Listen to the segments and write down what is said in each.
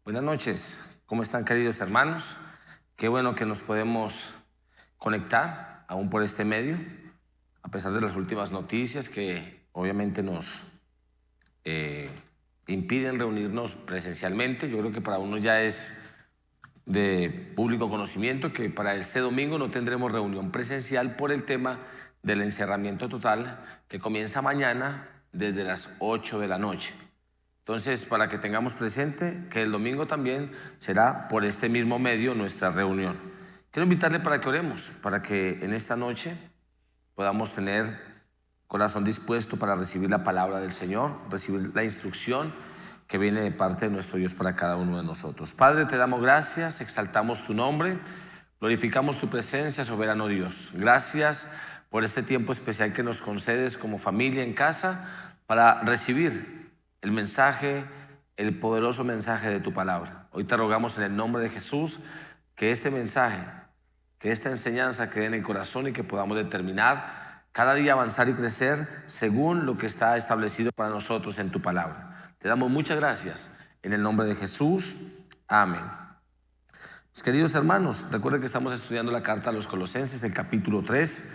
Buenas noches, ¿cómo están, queridos hermanos? Qué bueno que nos podemos conectar aún por este medio, a pesar de las últimas noticias que obviamente nos impiden reunirnos presencialmente. Yo creo que para unos ya es de público conocimiento que para este domingo no tendremos reunión presencial por el tema del encerramiento total que comienza mañana desde las 8 de la noche. Entonces, para que tengamos presente que el domingo también será por este mismo medio nuestra reunión. Quiero invitarle para que oremos, para que en esta noche podamos tener corazón dispuesto para recibir la palabra del Señor, recibir la instrucción que viene de parte de nuestro Dios para cada uno de nosotros. Padre, te damos gracias, exaltamos tu nombre, glorificamos tu presencia, soberano Dios. Gracias por este tiempo especial que nos concedes como familia en casa para recibir el mensaje, el poderoso mensaje de tu palabra. Hoy te rogamos en el nombre de Jesús que este mensaje, que esta enseñanza quede en el corazón y que podamos determinar cada día avanzar y crecer según lo que está establecido para nosotros en tu palabra. Te damos muchas gracias en el nombre de Jesús. Amén. Mis queridos hermanos, recuerden que estamos estudiando la carta a los Colosenses, el capítulo 3.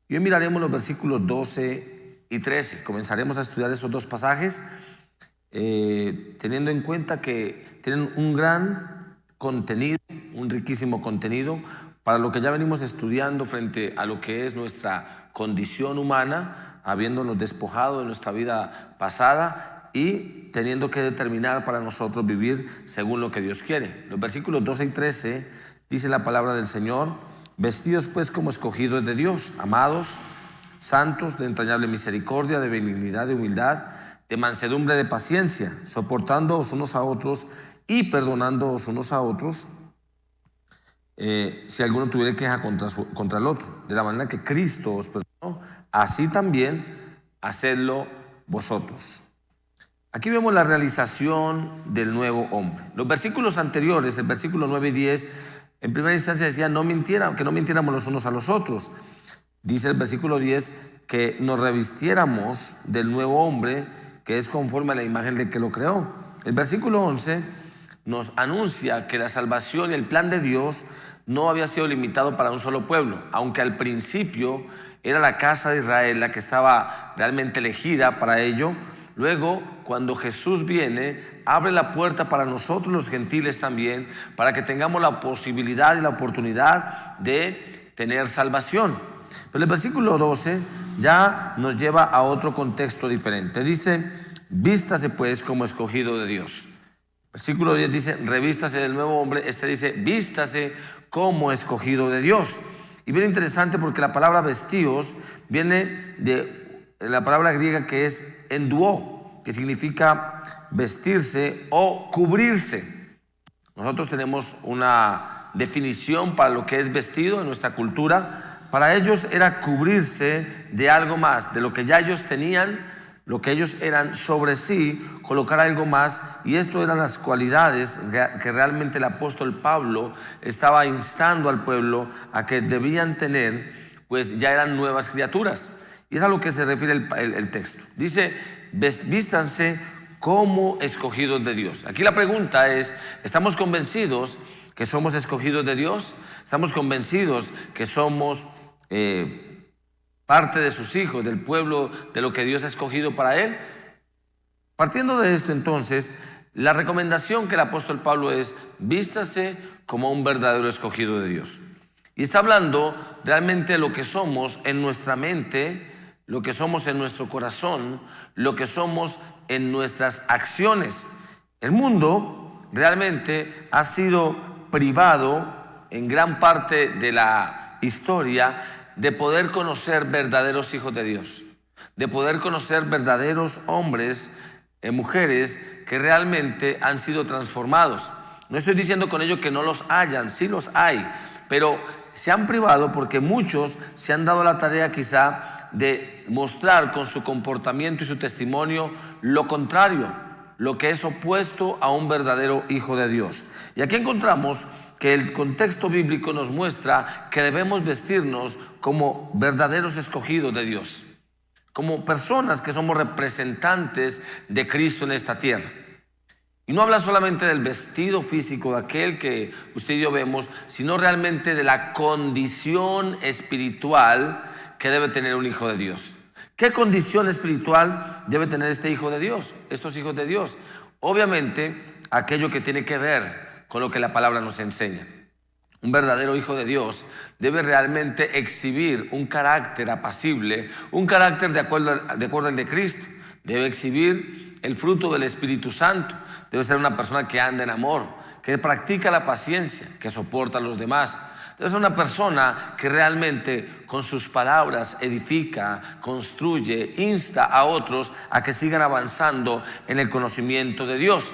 Y hoy miraremos los versículos 12 y 13. Comenzaremos a estudiar esos dos pasajes teniendo en cuenta que tienen un gran contenido, un riquísimo contenido para lo que ya venimos estudiando frente a lo que es nuestra condición humana, habiéndonos despojado de nuestra vida pasada y teniendo que determinar para nosotros vivir según lo que Dios quiere. Los versículos 12 y 13 dice la palabra del Señor: vestidos pues como escogidos de Dios, amados, santos, de entrañable misericordia, de benignidad, de humildad, de mansedumbre, de paciencia, soportándoos unos a otros y perdonándoos unos a otros, si alguno tuviera queja contra el otro, de la manera que Cristo os perdonó, así también hacedlo vosotros. Aquí vemos la realización del nuevo hombre. Los versículos anteriores, el versículo 9 y 10, en primera instancia decía que no mintiéramos los unos a los otros. Dice el versículo 10 que nos revistiéramos del nuevo hombre que es conforme a la imagen del que lo creó. El versículo 11 nos anuncia que la salvación y el plan de Dios no había sido limitado para un solo pueblo, aunque al principio era la casa de Israel la que estaba realmente elegida para ello. Luego, cuando Jesús viene, abre la puerta para nosotros los gentiles también, para que tengamos la posibilidad y la oportunidad de tener salvación. Pero el versículo 12 ya nos lleva a otro contexto diferente. Dice: vístase pues como escogido de Dios. Versículo 10 dice: revístase del nuevo hombre. Este dice: vístase como escogido de Dios. Y bien interesante porque la palabra vestíos viene de la palabra griega que es enduó, que significa vestirse o cubrirse. Nosotros tenemos una definición para lo que es vestido en nuestra cultura. Para ellos era cubrirse de algo más, de lo que ya ellos tenían, lo que ellos eran sobre sí, colocar algo más. Y esto eran las cualidades que realmente el apóstol Pablo estaba instando al pueblo a que debían tener, pues ya eran nuevas criaturas. Y es a lo que se refiere el texto. Dice: vístanse como escogidos de Dios. Aquí la pregunta es: ¿estamos convencidos que somos escogidos de Dios? ¿Estamos convencidos que somos parte de sus hijos, del pueblo, de lo que Dios ha escogido para él? Partiendo de esto, entonces, la recomendación que el apóstol Pablo es: vístase como un verdadero escogido de Dios. Y está hablando realmente de lo que somos en nuestra mente, lo que somos en nuestro corazón, lo que somos en nuestras acciones. El mundo realmente ha sido privado en gran parte de la historia de poder conocer verdaderos hijos de Dios, de poder conocer verdaderos hombres, mujeres que realmente han sido transformados. No estoy diciendo con ello que no los hayan, sí los hay, pero se han privado porque muchos se han dado la tarea quizá de mostrar con su comportamiento y su testimonio lo contrario, lo que es opuesto a un verdadero hijo de Dios. Y aquí encontramos que el contexto bíblico nos muestra que debemos vestirnos como verdaderos escogidos de Dios, como personas que somos representantes de Cristo en esta tierra. Y no habla solamente del vestido físico de aquel que usted y yo vemos, sino realmente de la condición espiritual que debe tener un hijo de Dios. ¿Qué condición espiritual debe tener este hijo de Dios, estos hijos de Dios? Obviamente, aquello que tiene que ver con lo que la palabra nos enseña. Un verdadero hijo de Dios debe realmente exhibir un carácter apacible, un carácter de acuerdo al de Cristo. Debe exhibir el fruto del Espíritu Santo. Debe ser una persona que anda en amor, que practica la paciencia, que soporta a los demás. Debe ser una persona que realmente con sus palabras edifica, construye, insta a otros a que sigan avanzando en el conocimiento de Dios.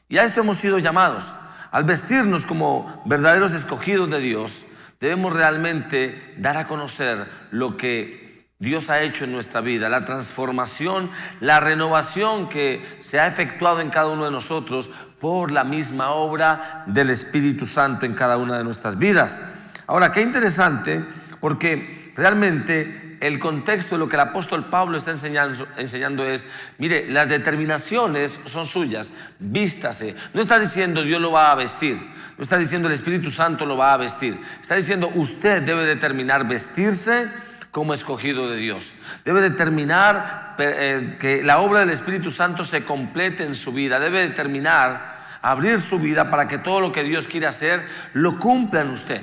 Y a esto hemos sido llamados. Al vestirnos como verdaderos escogidos de Dios, debemos realmente dar a conocer lo que Dios ha hecho en nuestra vida, la transformación, la renovación que se ha efectuado en cada uno de nosotros por la misma obra del Espíritu Santo en cada una de nuestras vidas. Ahora, qué interesante, porque realmente el contexto de lo que el apóstol Pablo está enseñando es, mire, las determinaciones son suyas, vístase. No está diciendo Dios lo va a vestir, no está diciendo el Espíritu Santo lo va a vestir, está diciendo usted debe determinar vestirse como escogido de Dios. Debe determinar que la obra del Espíritu Santo se complete en su vida, debe determinar abrir su vida para que todo lo que Dios quiere hacer lo cumpla en usted,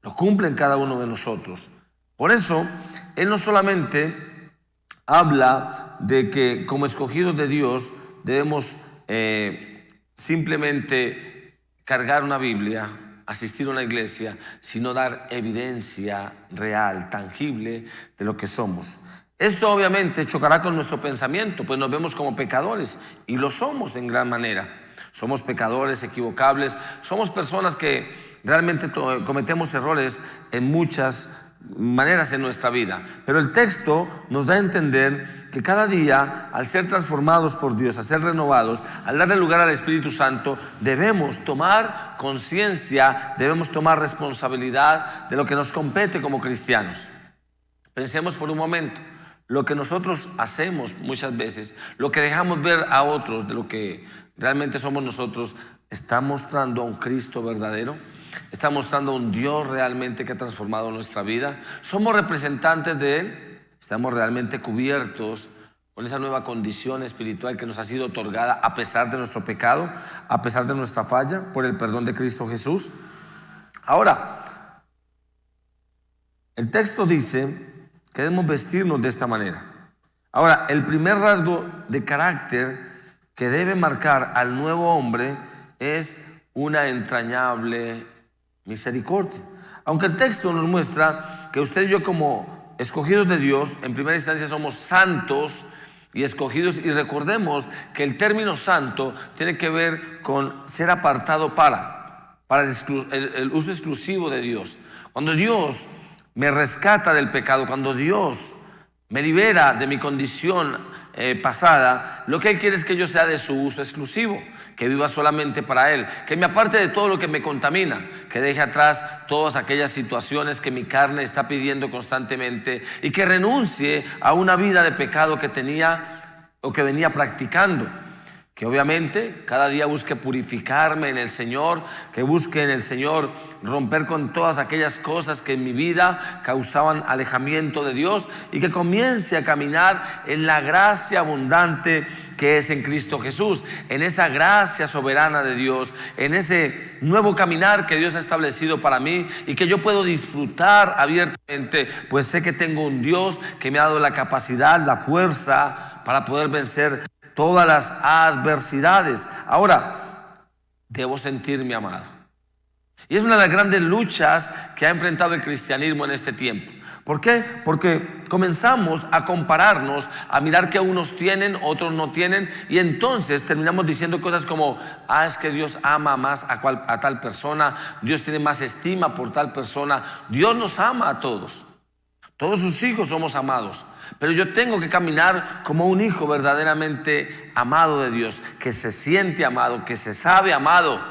lo cumpla en cada uno de nosotros. Por eso, él no solamente habla de que como escogidos de Dios debemos simplemente cargar una Biblia, asistir a una iglesia, sino dar evidencia real, tangible de lo que somos. Esto obviamente chocará con nuestro pensamiento, pues nos vemos como pecadores y lo somos en gran manera. Somos pecadores, equivocables, somos personas que realmente cometemos errores en muchas maneras en nuestra vida, pero el texto nos da a entender que cada día, al ser transformados por Dios, al ser renovados, al darle lugar al Espíritu Santo, debemos tomar conciencia, debemos tomar responsabilidad de lo que nos compete como cristianos. Pensemos por un momento, lo que nosotros hacemos muchas veces, lo que dejamos ver a otros de lo que realmente somos nosotros, ¿está mostrando a un Cristo verdadero? ¿Está mostrando a un Dios realmente que ha transformado nuestra vida? ¿Somos representantes de Él? ¿Estamos realmente cubiertos con esa nueva condición espiritual que nos ha sido otorgada a pesar de nuestro pecado, a pesar de nuestra falla, por el perdón de Cristo Jesús? Ahora, el texto dice que debemos vestirnos de esta manera. Ahora, el primer rasgo de carácter que debe marcar al nuevo hombre es una entrañable misericordia. Aunque el texto nos muestra que usted y yo como escogidos de Dios, en primera instancia somos santos y escogidos, y recordemos que el término santo tiene que ver con ser apartado para el uso exclusivo de Dios. Cuando Dios me rescata del pecado, cuando Dios me libera de mi condición pasada, lo que Él quiere es que yo sea de su uso exclusivo, que viva solamente para Él, que me aparte de todo lo que me contamina, que deje atrás todas aquellas situaciones que mi carne está pidiendo constantemente y que renuncie a una vida de pecado que tenía o que venía practicando. Que obviamente cada día busque purificarme en el Señor, que busque en el Señor romper con todas aquellas cosas que en mi vida causaban alejamiento de Dios y que comience a caminar en la gracia abundante que es en Cristo Jesús, en esa gracia soberana de Dios, en ese nuevo caminar que Dios ha establecido para mí y que yo puedo disfrutar abiertamente, pues sé que tengo un Dios que me ha dado la capacidad, la fuerza para poder vencer todas las adversidades. Ahora, debo sentirme amado. Y es una de las grandes luchas que ha enfrentado el cristianismo en este tiempo. ¿Por qué? Porque comenzamos a compararnos, a mirar que unos tienen, otros no tienen, y entonces terminamos diciendo cosas como, es que Dios ama más a tal persona, Dios tiene más estima por tal persona. Dios nos ama a todos. Todos sus hijos somos amados. Pero yo tengo que caminar como un hijo verdaderamente amado de Dios, que se siente amado, que se sabe amado.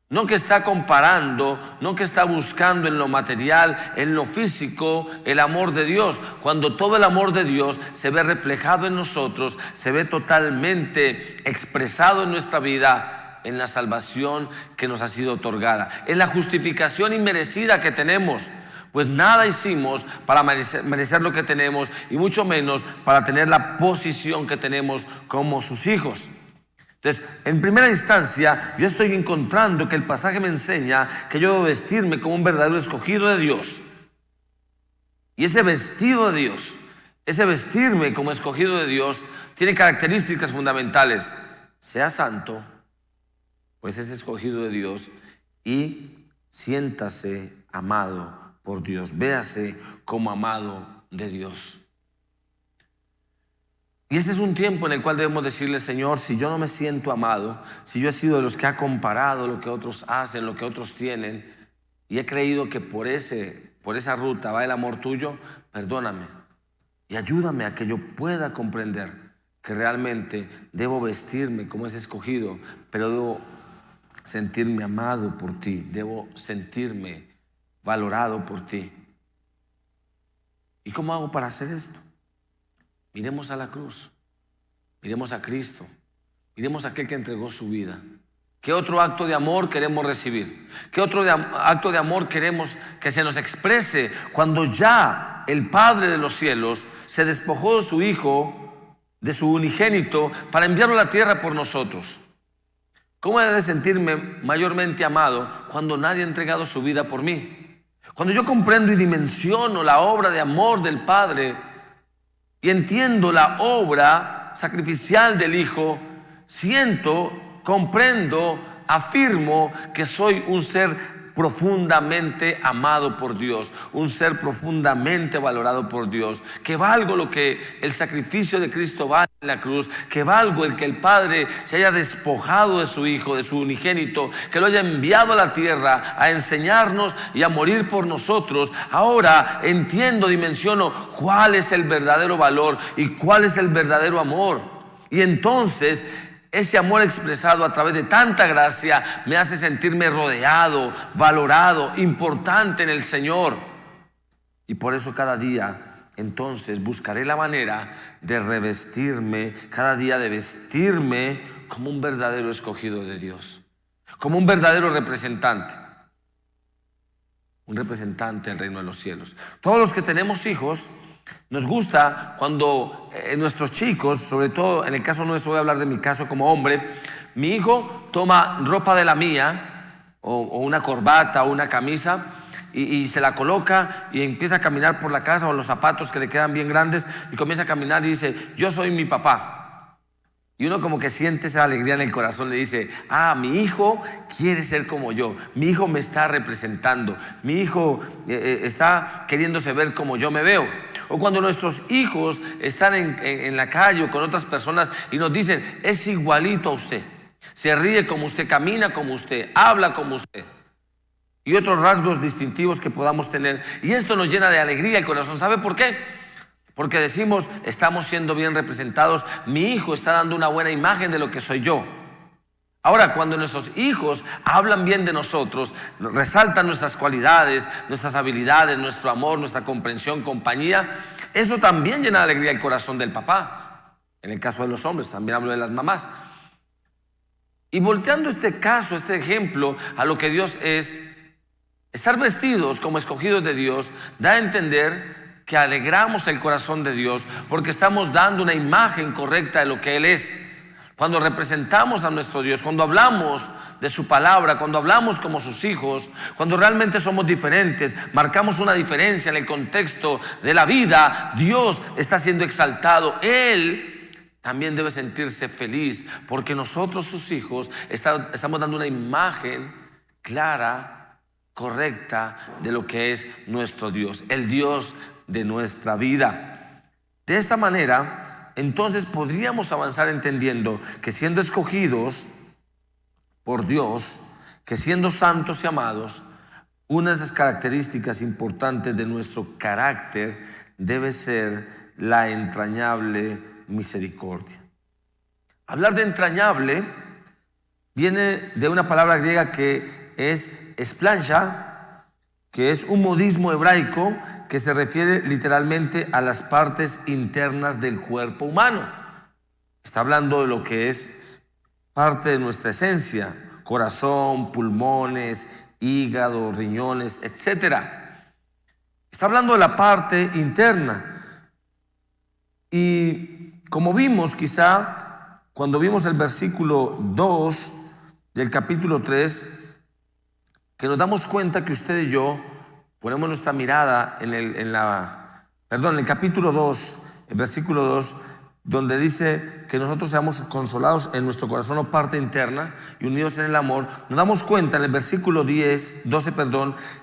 No que está comparando, no que está buscando en lo material, en lo físico, el amor de Dios. Cuando todo el amor de Dios se ve reflejado en nosotros, se ve totalmente expresado en nuestra vida, en la salvación que nos ha sido otorgada, en la justificación inmerecida que tenemos. Pues nada hicimos para merecer lo que tenemos, y mucho menos para tener la posición que tenemos como sus hijos. Entonces, en primera instancia, yo estoy encontrando que el pasaje me enseña que yo debo vestirme como un verdadero escogido de Dios. Y ese vestido de Dios, ese vestirme como escogido de Dios, tiene características fundamentales. Sea santo, pues es escogido de Dios, y siéntase amado por Dios. Véase como amado de Dios. Y este es un tiempo en el cual debemos decirle: Señor, si yo no me siento amado, si yo he sido de los que ha comparado lo que otros hacen, lo que otros tienen, y he creído que por esa ruta va el amor tuyo, perdóname y ayúdame a que yo pueda comprender que realmente debo vestirme como ese escogido, pero debo sentirme amado por ti, debo sentirme valorado por ti. ¿Y cómo hago para hacer esto? Miremos a la cruz, miremos a Cristo, miremos a aquel que entregó su vida. ¿Qué otro acto de amor queremos recibir? ¿Qué otro acto de amor queremos que se nos exprese cuando ya el Padre de los cielos se despojó de su Hijo, de su unigénito, para enviarlo a la tierra por nosotros? ¿Cómo he de sentirme mayormente amado cuando nadie ha entregado su vida por mí? Cuando yo comprendo y dimensiono la obra de amor del Padre y entiendo la obra sacrificial del Hijo, siento, comprendo, afirmo que soy un ser profundamente amado por Dios, un ser profundamente valorado por Dios, que valgo lo que el sacrificio de Cristo vale en la cruz, que valgo el que el Padre se haya despojado de su Hijo, de su unigénito, que lo haya enviado a la tierra a enseñarnos y a morir por nosotros. Ahora entiendo, dimensiono cuál es el verdadero valor y cuál es el verdadero amor. Y entonces ese amor expresado a través de tanta gracia me hace sentirme rodeado, valorado, importante en el Señor. Y por eso cada día entonces buscaré la manera de revestirme, cada día de vestirme como un verdadero escogido de Dios, como un verdadero representante, un representante del reino de los cielos. Todos los que tenemos hijos, nos gusta cuando nuestros chicos, sobre todo en el caso nuestro, voy a hablar de mi caso como hombre, mi hijo toma ropa de la mía, o una corbata o una camisa, y se la coloca y empieza a caminar por la casa, o los zapatos que le quedan bien grandes, y comienza a caminar y dice: yo soy mi papá. Y uno como que siente esa alegría en el corazón, le dice: mi hijo quiere ser como yo, mi hijo me está representando, mi hijo está queriéndose ver como yo me veo. O cuando nuestros hijos están en la calle o con otras personas y nos dicen: es igualito a usted, se ríe como usted, camina como usted, habla como usted, y otros rasgos distintivos que podamos tener. Y esto nos llena de alegría el corazón. ¿Sabe por qué? Porque decimos: estamos siendo bien representados, mi hijo está dando una buena imagen de lo que soy yo. Ahora, cuando nuestros hijos hablan bien de nosotros, resaltan nuestras cualidades, nuestras habilidades, nuestro amor, nuestra comprensión, compañía, eso también llena de alegría el corazón del papá. En el caso de los hombres, también hablo de las mamás. Y volteando este caso, este ejemplo a lo que Dios es, estar vestidos como escogidos de Dios da a entender que alegramos el corazón de Dios, porque estamos dando una imagen correcta de lo que Él es. Cuando representamos a nuestro Dios, cuando hablamos de su palabra, cuando hablamos como sus hijos, cuando realmente somos diferentes, marcamos una diferencia en el contexto de la vida, Dios está siendo exaltado. Él también debe sentirse feliz, porque nosotros, sus hijos, estamos dando una imagen clara, correcta de lo que es nuestro Dios, el Dios de nuestra vida. De esta manera, entonces podríamos avanzar entendiendo que siendo escogidos por Dios, que siendo santos y amados, una de las características importantes de nuestro carácter debe ser la entrañable misericordia. Hablar de entrañable viene de una palabra griega que es esplancha, que es un modismo hebraico que se refiere literalmente a las partes internas del cuerpo humano. Está hablando de lo que es parte de nuestra esencia: corazón, pulmones, hígado, riñones, etcétera. Está hablando de la parte interna. Y como vimos quizá cuando vimos el versículo 2 del capítulo 3, que nos damos cuenta que usted y yo ponemos nuestra mirada en el capítulo 2, el versículo 2, donde dice que nosotros seamos consolados en nuestro corazón o parte interna y unidos en el amor. Nos damos cuenta en el versículo 12,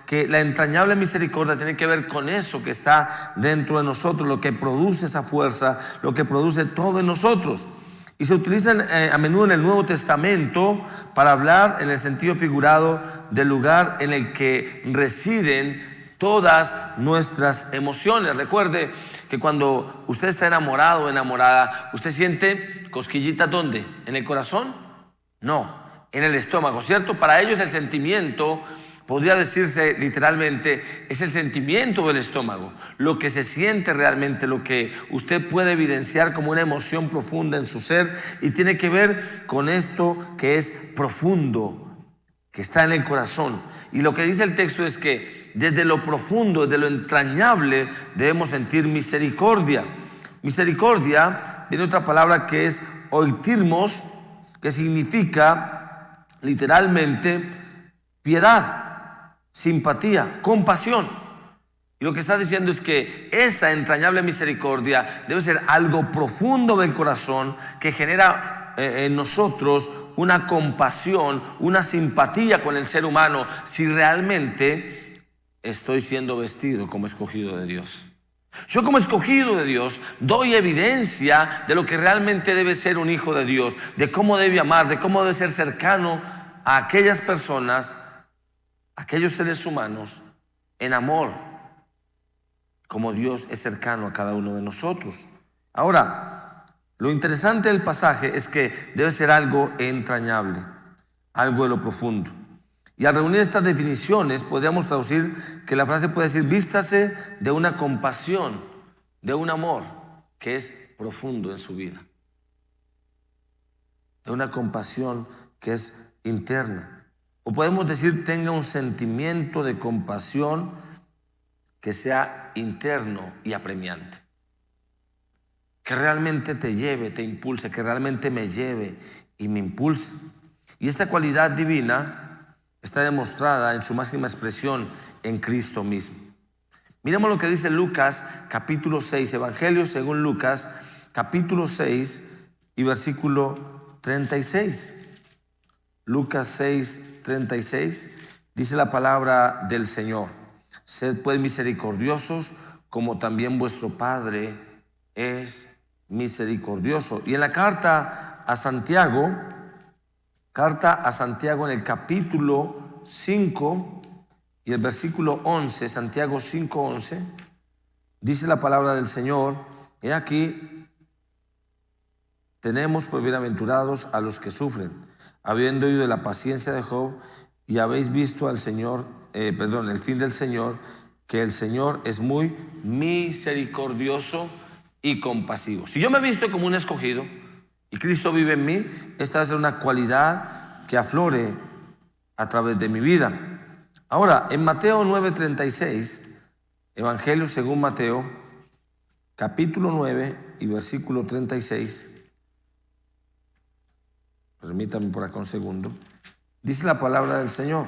que la entrañable misericordia tiene que ver con eso que está dentro de nosotros, lo que produce esa fuerza, lo que produce todo en nosotros. Y se utilizan a menudo en el Nuevo Testamento para hablar en el sentido figurado del lugar en el que residen todas nuestras emociones. Recuerde que cuando usted está enamorado o enamorada, ¿usted siente cosquillitas dónde? ¿En el corazón? No, en el estómago, ¿cierto? Para ellos el sentimiento, podría decirse literalmente, es el sentimiento del estómago, lo que se siente realmente, lo que usted puede evidenciar como una emoción profunda en su ser, y tiene que ver con esto que es profundo, que está en el corazón. Y lo que dice el texto es que desde lo profundo, desde lo entrañable, debemos sentir misericordia. Misericordia viene otra palabra que es oitirmos, que significa literalmente piedad, simpatía, compasión. Y lo que está diciendo es que esa entrañable misericordia debe ser algo profundo del corazón que genera en nosotros una compasión, una simpatía con el ser humano, si realmente estoy siendo vestido como escogido de Dios. Yo como escogido de Dios doy evidencia de lo que realmente debe ser un hijo de Dios, de cómo debe amar, de cómo debe ser cercano a aquellas personas, aquellos seres humanos, en amor, como Dios es cercano a cada uno de nosotros. Ahora, lo interesante del pasaje es que debe ser algo entrañable, algo de lo profundo. Y al reunir estas definiciones podríamos traducir que la frase puede decir: vístase de una compasión, de un amor que es profundo en su vida, de una compasión que es interna. O podemos decir: tenga un sentimiento de compasión que sea interno y apremiante, que realmente te lleve, te impulse, que realmente me lleve y me impulse. Y esta cualidad divina está demostrada en su máxima expresión en Cristo mismo. Miremos lo que dice Lucas capítulo 6, Evangelio según Lucas capítulo 6 y versículo 36. Lucas 6, 36 dice la palabra del Señor: sed pues misericordiosos como también vuestro Padre es misericordioso. Y en la carta a Santiago en el capítulo 5 y el versículo 11, Santiago 5:11, dice la palabra del Señor: he aquí, tenemos por bienaventurados a los que sufren, habiendo oído de la paciencia de Job, y habéis visto al Señor, el fin del Señor, que el Señor es muy misericordioso y compasivo. Si yo me he visto como un escogido y Cristo vive en mí, esta va a ser una cualidad que aflore a través de mi vida. Ahora, en Mateo 9:36, Evangelio según Mateo, capítulo 9 y versículo 36, permítanme por acá un segundo, dice la palabra del Señor,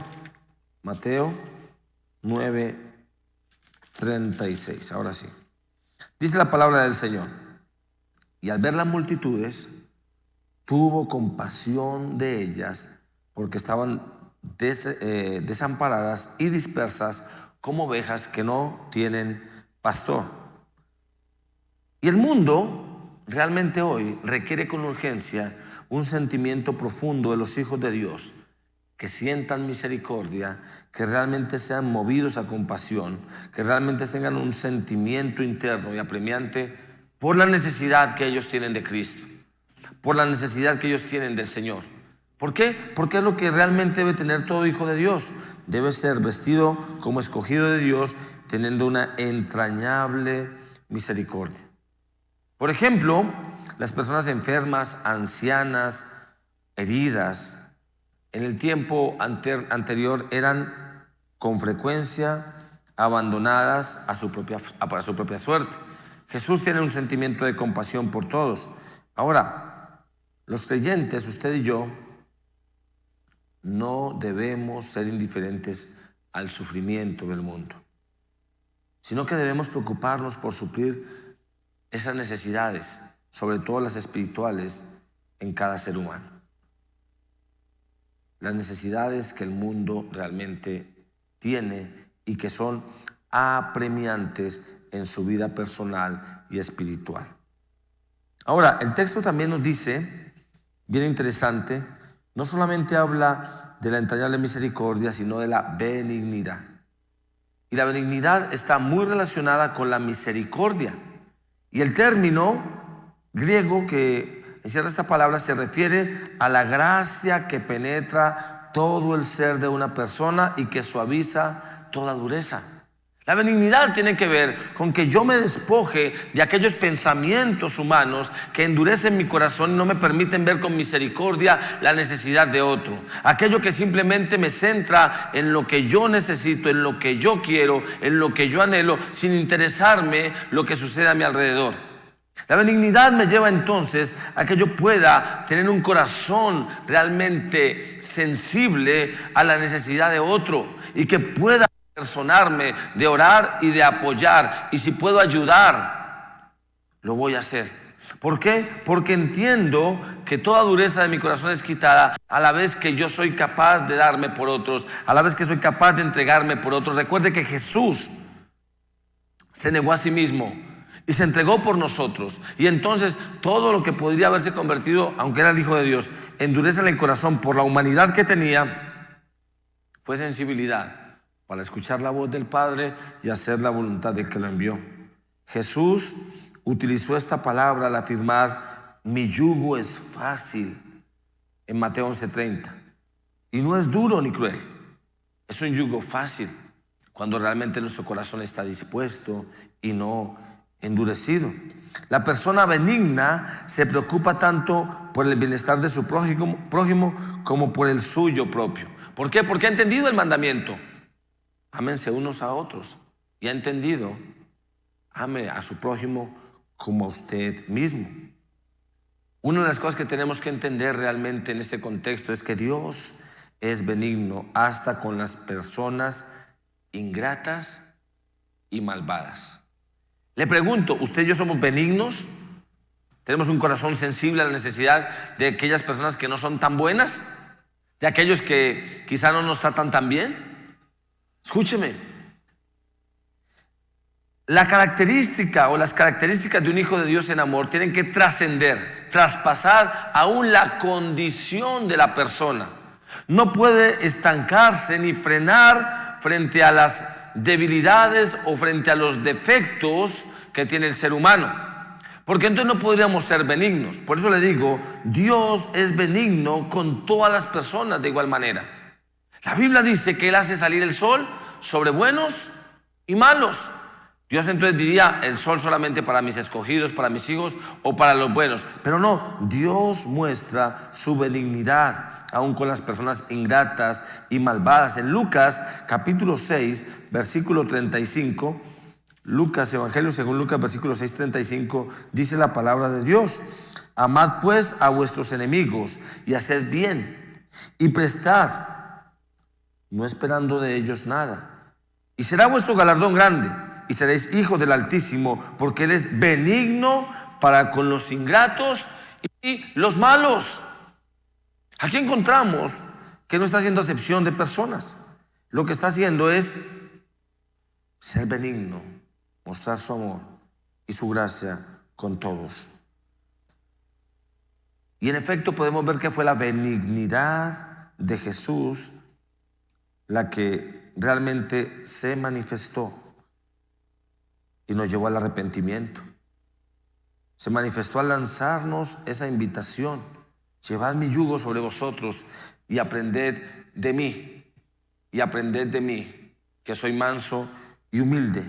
Mateo 9:36, ahora sí. Dice la palabra del Señor: y al ver las multitudes, tuvo compasión de ellas, porque estaban desamparadas y dispersas como ovejas que no tienen pastor. Y el mundo realmente hoy requiere con urgencia un sentimiento profundo de los hijos de Dios, que sientan misericordia, que realmente sean movidos a compasión, que realmente tengan un sentimiento interno y apremiante por la necesidad que ellos tienen de Cristo, por la necesidad que ellos tienen del Señor. ¿Por qué? Porque es lo que realmente debe tener todo hijo de Dios. Debe ser vestido como escogido de Dios, teniendo una entrañable misericordia. Por ejemplo, las personas enfermas, ancianas, heridas, en el tiempo anterior eran con frecuencia abandonadas a su propia suerte. Jesús tiene un sentimiento de compasión por todos. Ahora, los creyentes, usted y yo, no debemos ser indiferentes al sufrimiento del mundo, sino que debemos preocuparnos por suplir esas necesidades, sobre todo las espirituales, en cada ser humano. Las necesidades que el mundo realmente tiene y que son apremiantes en su vida personal y espiritual. Ahora, el texto también nos dice, bien interesante, no solamente habla de la entrañable misericordia, sino de la benignidad. Y la benignidad está muy relacionada con la misericordia. Y el término griego que encierra esta palabra se refiere a la gracia que penetra todo el ser de una persona y que suaviza toda dureza. La benignidad tiene que ver con que yo me despoje de aquellos pensamientos humanos que endurecen mi corazón y no me permiten ver con misericordia la necesidad de otro. Aquello que simplemente me centra en lo que yo necesito, en lo que yo quiero, en lo que yo anhelo, sin interesarme lo que sucede a mi alrededor. La benignidad me lleva entonces a que yo pueda tener un corazón realmente sensible a la necesidad de otro y que pueda personarme de orar y de apoyar, y si puedo ayudar, lo voy a hacer. ¿Por qué? Porque entiendo que toda dureza de mi corazón es quitada a la vez que yo soy capaz de darme por otros, a la vez que soy capaz de entregarme por otros. Recuerde que Jesús se negó a sí mismo y se entregó por nosotros, y entonces todo lo que podría haberse convertido, aunque era el Hijo de Dios, endurece en el corazón por la humanidad que tenía, fue sensibilidad para escuchar la voz del Padre y hacer la voluntad de que lo envió. Jesús utilizó esta palabra al afirmar: mi yugo es fácil, en Mateo 11:30, y no es duro ni cruel. Es un yugo fácil cuando realmente nuestro corazón está dispuesto y no endurecido. La persona benigna se preocupa tanto por el bienestar de su prójimo como por el suyo propio. ¿Por qué? Porque ha entendido el mandamiento: ámense unos a otros. Y ha entendido: ame a su prójimo como a usted mismo. Una de las cosas que tenemos que entender realmente en este contexto es que Dios es benigno hasta con las personas ingratas y malvadas. Le pregunto, ¿usted y yo somos benignos? ¿Tenemos un corazón sensible a la necesidad de aquellas personas que no son tan buenas? ¿De aquellos que quizá no nos tratan tan bien? Escúcheme, la característica o las características de un hijo de Dios en amor tienen que trascender, traspasar aún la condición de la persona. No puede estancarse ni frenar frente a las debilidades o frente a los defectos que tiene el ser humano, porque entonces no podríamos ser benignos. Por eso le digo, Dios es benigno con todas las personas de igual manera. La Biblia dice que Él hace salir el sol sobre buenos y malos. Dios entonces diría: el sol solamente para mis escogidos, para mis hijos o para los buenos. Pero no, Dios muestra su benignidad aún con las personas ingratas y malvadas. En Lucas capítulo 6, versículo 35, Lucas, Evangelio según Lucas, versículo 6, 35, dice la palabra de Dios: amad pues a vuestros enemigos y haced bien y prestad, no esperando de ellos nada, y será vuestro galardón grande, y seréis hijos del Altísimo, porque Él es benigno para con los ingratos y los malos. Aquí encontramos que no está haciendo acepción de personas. Lo que está haciendo es ser benigno, mostrar su amor y su gracia con todos. Y en efecto podemos ver que fue la benignidad de Jesús la que realmente se manifestó y nos llevó al arrepentimiento. Se manifestó al lanzarnos esa invitación: Llevad mi yugo sobre vosotros y aprended de mí, que soy manso y humilde.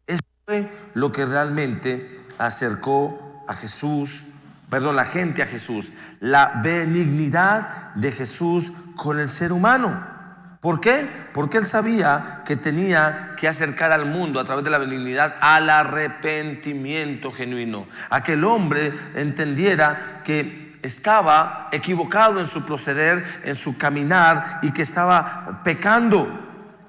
Eso fue lo que realmente acercó a Jesús, la gente a Jesús, la benignidad de Jesús con el ser humano. ¿Por qué? Porque él sabía que tenía que acercar al mundo a través de la benignidad al arrepentimiento genuino, a que el hombre entendiera que estaba equivocado en su proceder, en su caminar, y que estaba pecando,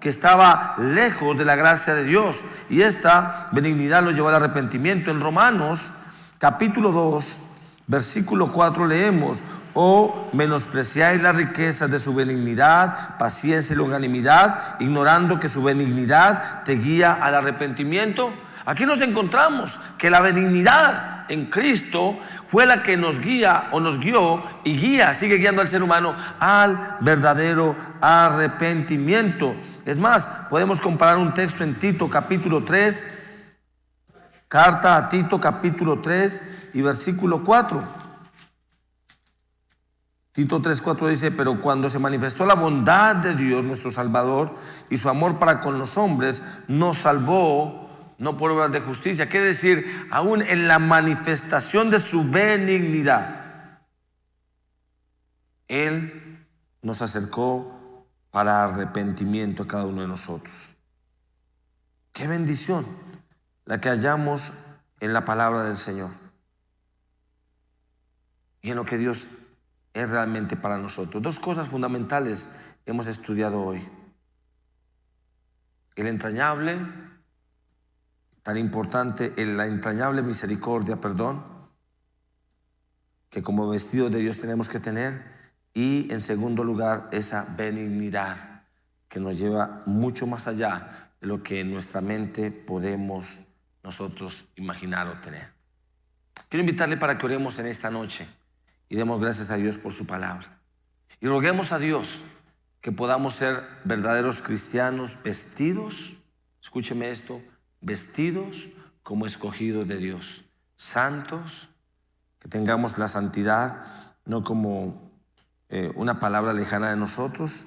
que estaba lejos de la gracia de Dios, y esta benignidad lo llevó al arrepentimiento. En Romanos capítulo 2 versículo 4 leemos: o menospreciáis las riquezas de su benignidad, paciencia y longanimidad, ignorando que su benignidad te guía al arrepentimiento. Aquí nos encontramos que la benignidad en Cristo fue la que nos guía, o nos guió y guía, sigue guiando al ser humano al verdadero arrepentimiento. Es más, podemos comparar un texto en Tito capítulo 3, carta a Tito capítulo 3 y versículo 4. Tito 3:4 dice: pero cuando se manifestó la bondad de Dios nuestro Salvador y su amor para con los hombres, nos salvó no por obras de justicia. Quiere decir, aún en la manifestación de su benignidad, Él nos acercó para arrepentimiento a cada uno de nosotros. Qué bendición la que hallamos en la palabra del Señor y en lo que Dios es realmente para nosotros. Dos cosas fundamentales hemos estudiado hoy: el entrañable, tan importante, la entrañable misericordia, que como vestido de Dios tenemos que tener, y en segundo lugar, esa benignidad que nos lleva mucho más allá de lo que en nuestra mente podemos nosotros imaginar o tener. Quiero invitarle para que oremos en esta noche y demos gracias a Dios por su palabra. Y roguemos a Dios que podamos ser verdaderos cristianos vestidos, escúcheme esto, vestidos como escogidos de Dios, santos, que tengamos la santidad no como una palabra lejana de nosotros,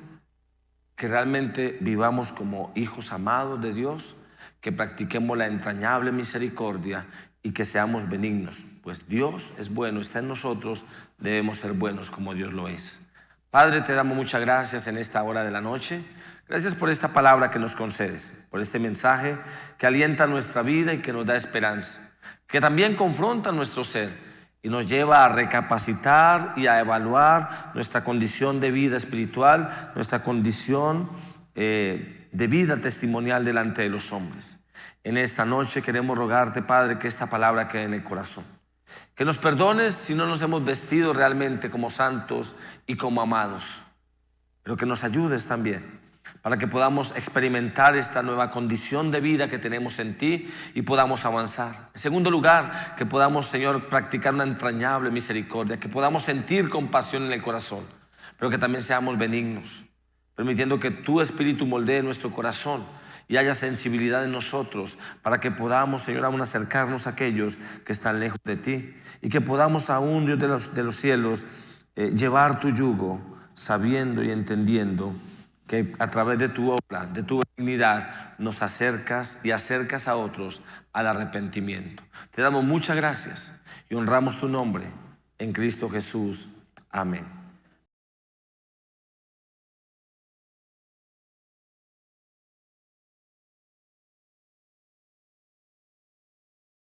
que realmente vivamos como hijos amados de Dios, que practiquemos la entrañable misericordia y que seamos benignos, pues Dios es bueno, está en nosotros, debemos ser buenos como Dios lo es. Padre, te damos muchas gracias en esta hora de la noche. Gracias por esta palabra que nos concedes, por este mensaje que alienta nuestra vida y que nos da esperanza, que también confronta nuestro ser y nos lleva a recapacitar y a evaluar nuestra condición de vida espiritual, nuestra condición de vida testimonial delante de los hombres. En esta noche queremos rogarte, Padre, que esta palabra quede en el corazón, que nos perdones si no nos hemos vestido realmente como santos y como amados, pero que nos ayudes también para que podamos experimentar esta nueva condición de vida que tenemos en ti y podamos avanzar. En segundo lugar, que podamos, Señor, practicar una entrañable misericordia, que podamos sentir compasión en el corazón, pero que también seamos benignos, permitiendo que tu Espíritu moldee nuestro corazón y haya sensibilidad en nosotros para que podamos, Señor, aún acercarnos a aquellos que están lejos de ti, y que podamos aún, Dios de los cielos, llevar tu yugo, sabiendo y entendiendo que a través de tu obra, de tu benignidad, nos acercas y acercas a otros al arrepentimiento. Te damos muchas gracias y honramos tu nombre en Cristo Jesús. Amén.